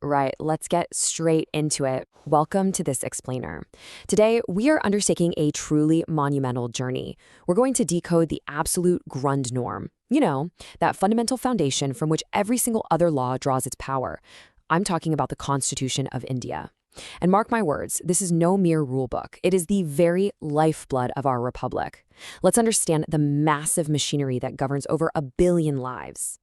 Right, let's get straight into it. Welcome to this explainer. Today, we are undertaking a truly monumental journey. We're going to decode the absolute Grundnorm. That fundamental foundation from which every single other law draws its power. I'm talking about the Constitution of India. And mark my words, this is no mere rule book. It is the very lifeblood of our republic. Let's understand the massive machinery that governs over 1 billion lives.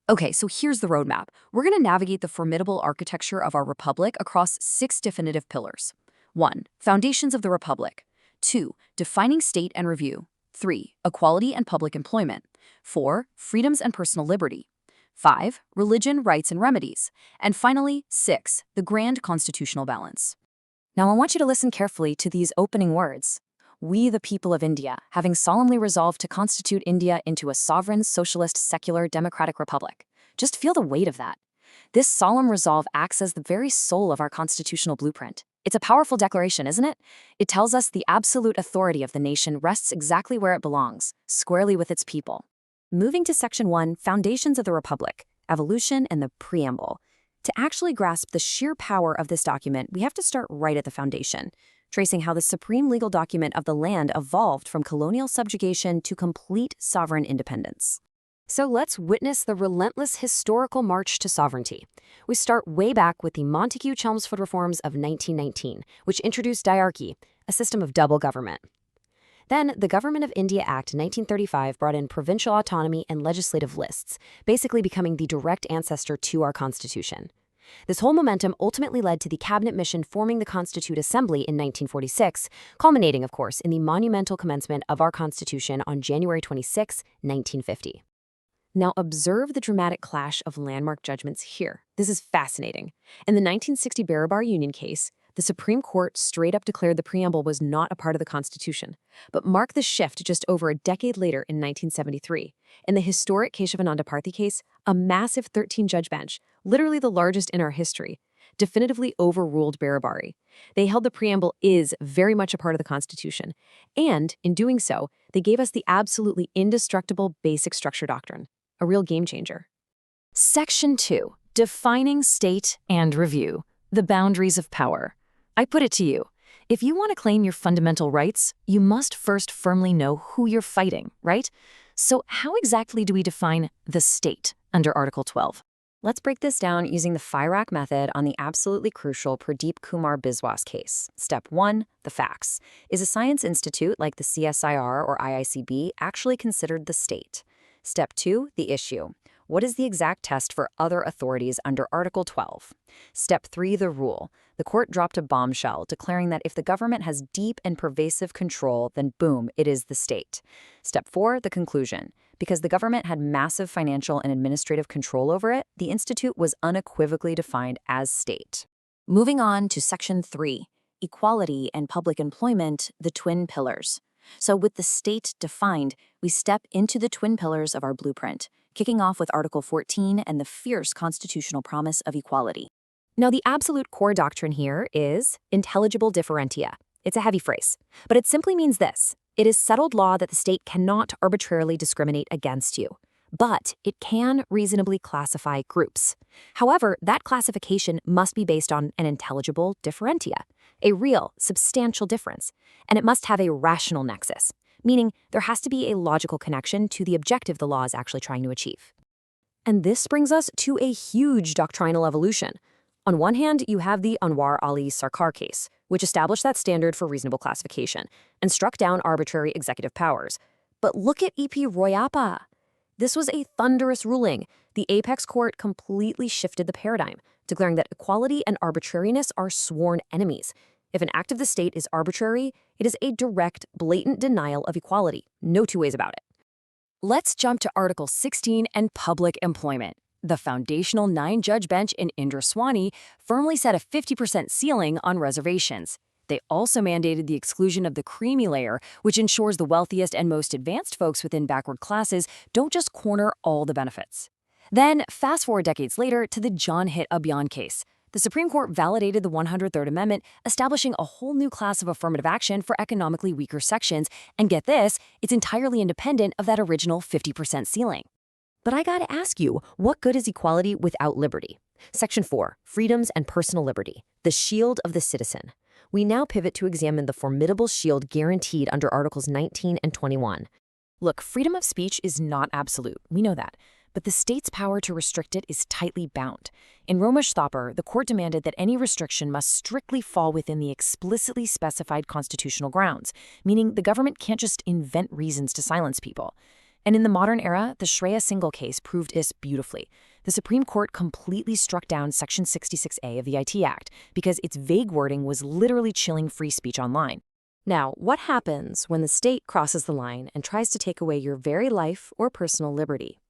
Okay, so here's the roadmap. We're going to navigate the formidable architecture of our republic across 6 definitive pillars. 1. Foundations of the republic. 2. Defining state and review. 3. Equality and public employment. 4. Freedoms and personal liberty. 5. Religion, rights, and remedies. And finally, 6. The grand constitutional balance. Now I want you to listen carefully to these opening words. We, the people of India, having solemnly resolved to constitute India into a sovereign, socialist, secular, democratic republic. Just feel the weight of that. This solemn resolve acts as the very soul of our constitutional blueprint. It's a powerful declaration, isn't it? It tells us the absolute authority of the nation rests exactly where it belongs, squarely with its people. Moving to Section 1, Foundations of the Republic, Evolution and the Preamble. To actually grasp the sheer power of this document, we have to start right at the foundation, tracing how the supreme legal document of the land evolved from colonial subjugation to complete sovereign independence. So let's witness the relentless historical march to sovereignty. We start way back with the Montagu-Chelmsford reforms of 1919, which introduced diarchy, a system of double government. Then, the Government of India Act 1935 brought in provincial autonomy and legislative lists, basically becoming the direct ancestor to our Constitution. This whole momentum ultimately led to the cabinet mission forming the Constituent Assembly in 1946, culminating, of course, in the monumental commencement of our Constitution on January 26, 1950. Now observe the dramatic clash of landmark judgments here. This is fascinating. In the 1960 Barabar Union case, the Supreme Court straight up declared the preamble was not a part of the Constitution. But mark the shift just over a decade later in 1973. In the historic Keshavananda Bharti case, a massive 13-judge bench, literally the largest in our history, definitively overruled Barabari. They held the preamble is very much a part of the Constitution. And, in doing so, they gave us the absolutely indestructible basic structure doctrine, a real game changer. Section 2. Defining state and review. The boundaries of power. I put it to you. If you want to claim your fundamental rights, you must first firmly know who you're fighting, right? So how exactly do we define the state under Article 12? Let's break this down using the FIRAC method on the absolutely crucial Pradeep Kumar Biswas case. Step 1, the facts. Is a science institute like the CSIR or IICB actually considered the state? Step 2, the issue. What is the exact test for other authorities under Article 12? Step 3, the rule. The court dropped a bombshell, declaring that if the government has deep and pervasive control, then boom, it is the state. Step 4, the conclusion. Because the government had massive financial and administrative control over it, the institute was unequivocally defined as state. Moving on to Section 3, equality and public employment, the twin pillars. So with the state defined, we step into the twin pillars of our blueprint, kicking off with Article 14 and the fierce constitutional promise of equality. Now, the absolute core doctrine here is intelligible differentia. It's a heavy phrase, but it simply means this. It is settled law that the state cannot arbitrarily discriminate against you, but it can reasonably classify groups. However, that classification must be based on an intelligible differentia, a real, substantial difference, and it must have a rational nexus, meaning there has to be a logical connection to the objective the law is actually trying to achieve. And this brings us to a huge doctrinal evolution. On one hand, you have the Anwar Ali Sarkar case, which established that standard for reasonable classification and struck down arbitrary executive powers. But look at E.P. Royappa. This was a thunderous ruling. The apex court completely shifted the paradigm, declaring that equality and arbitrariness are sworn enemies. If an act of the state is arbitrary, it is a direct, blatant denial of equality. No two ways about it. Let's jump to Article 16 and public employment. The foundational 9-judge bench in Indraswani firmly set a 50% ceiling on reservations. They also mandated the exclusion of the creamy layer, which ensures the wealthiest and most advanced folks within backward classes don't just corner all the benefits. Then, fast forward decades later to the Jan Hit Abhiyan case. The Supreme Court validated the 103rd Amendment, establishing a whole new class of affirmative action for economically weaker sections, and get this, it's entirely independent of that original 50% ceiling. But I gotta ask you, what good is equality without liberty? Section 4, Freedoms and Personal Liberty, the Shield of the Citizen. We now pivot to examine the formidable shield guaranteed under Articles 19 and 21. Look, freedom of speech is not absolute, we know that, but the state's power to restrict it is tightly bound. In Romish Thopper, the court demanded that any restriction must strictly fall within the explicitly specified constitutional grounds, meaning the government can't just invent reasons to silence people. And in the modern era, the Shreya Singhal case proved this beautifully. The Supreme Court completely struck down Section 66A of the IT Act because its vague wording was literally chilling free speech online. Now, what happens when the state crosses the line and tries to take away your very life or personal liberty?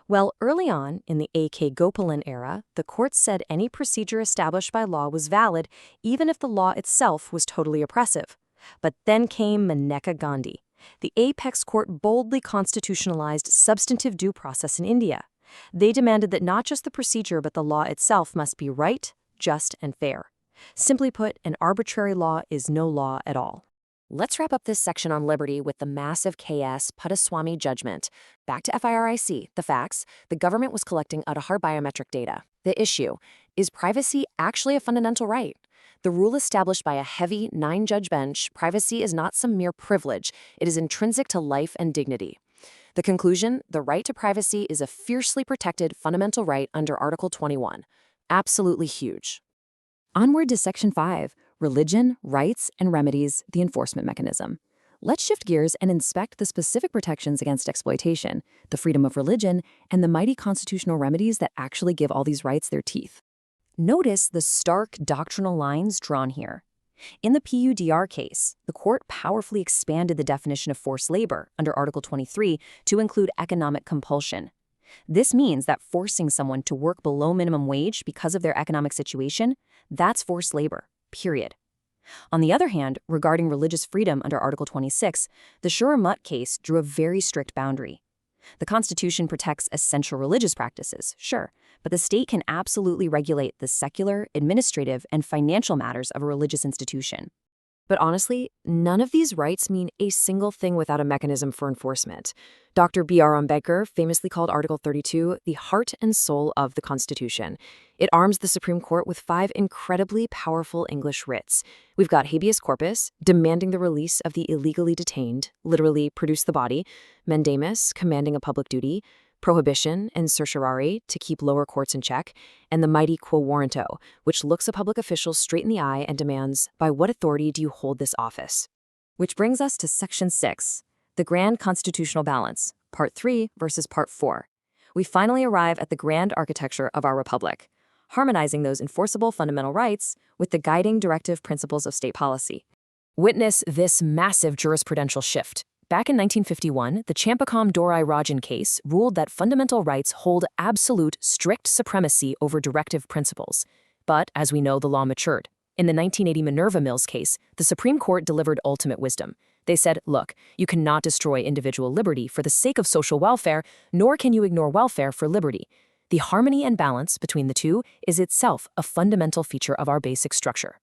Well, early on, in the A.K. Gopalan era, the courts said any procedure established by law was valid, even if the law itself was totally oppressive. But then came Maneka Gandhi. The apex court boldly constitutionalized substantive due process in India. They demanded that not just the procedure but the law itself must be right, just, and fair. Simply put, an arbitrary law is no law at all. Let's wrap up this section on liberty with the massive KS Puttaswamy judgment. Back to FIRIC, the facts. The government was collecting Aadhaar biometric data. The issue, is privacy actually a fundamental right? The rule established by a heavy 9-judge bench, privacy is not some mere privilege. It is intrinsic to life and dignity. The conclusion, the right to privacy is a fiercely protected fundamental right under Article 21. Absolutely huge. Onward to Section 5, Religion, Rights, and Remedies, the enforcement mechanism. Let's shift gears and inspect the specific protections against exploitation, the freedom of religion, and the mighty constitutional remedies that actually give all these rights their teeth. Notice the stark doctrinal lines drawn here. In the PUDR case, the court powerfully expanded the definition of forced labor under Article 23 to include economic compulsion. This means that forcing someone to work below minimum wage because of their economic situation, that's forced labor, period. On the other hand, regarding religious freedom under Article 26, the Shura-Mutt case drew a very strict boundary. The Constitution protects essential religious practices, sure, but the state can absolutely regulate the secular, administrative, and financial matters of a religious institution. But honestly, none of these rights mean a single thing without a mechanism for enforcement. Dr. B.R. Ambedkar famously called Article 32 the heart and soul of the Constitution. It arms the Supreme Court with 5 incredibly powerful English writs. We've got habeas corpus, demanding the release of the illegally detained, literally produce the body, mandamus, commanding a public duty, prohibition and certiorari to keep lower courts in check, and the mighty quo warranto, which looks a public official straight in the eye and demands, by what authority do you hold this office? Which brings us to Section 6, the grand constitutional balance, Part 3 versus Part 4. We finally arrive at the grand architecture of our republic, harmonizing those enforceable fundamental rights with the guiding directive principles of state policy. Witness this massive jurisprudential shift. Back in 1951, the Champakam Dorai Rajan case ruled that fundamental rights hold absolute, strict supremacy over directive principles. But, as we know, the law matured. In the 1980 Minerva Mills case, the Supreme Court delivered ultimate wisdom. They said, look, you cannot destroy individual liberty for the sake of social welfare, nor can you ignore welfare for liberty. The harmony and balance between the two is itself a fundamental feature of our basic structure.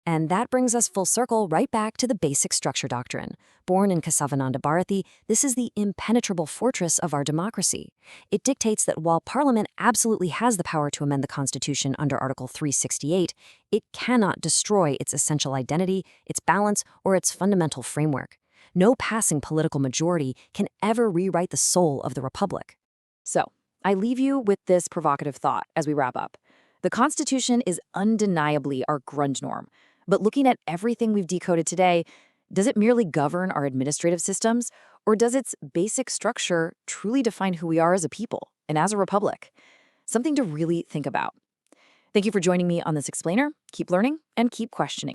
And that brings us full circle right back to the basic structure doctrine. Born in Kesavananda Bharati, this is the impenetrable fortress of our democracy. It dictates that while Parliament absolutely has the power to amend the Constitution under Article 368, it cannot destroy its essential identity, its balance, or its fundamental framework. No passing political majority can ever rewrite the soul of the Republic. So, I leave you with this provocative thought as we wrap up. The Constitution is undeniably our Grundnorm. But looking at everything we've decoded today, does it merely govern our administrative systems, or does its basic structure truly define who we are as a people and as a republic? Something to really think about. Thank you for joining me on this explainer. Keep learning and keep questioning.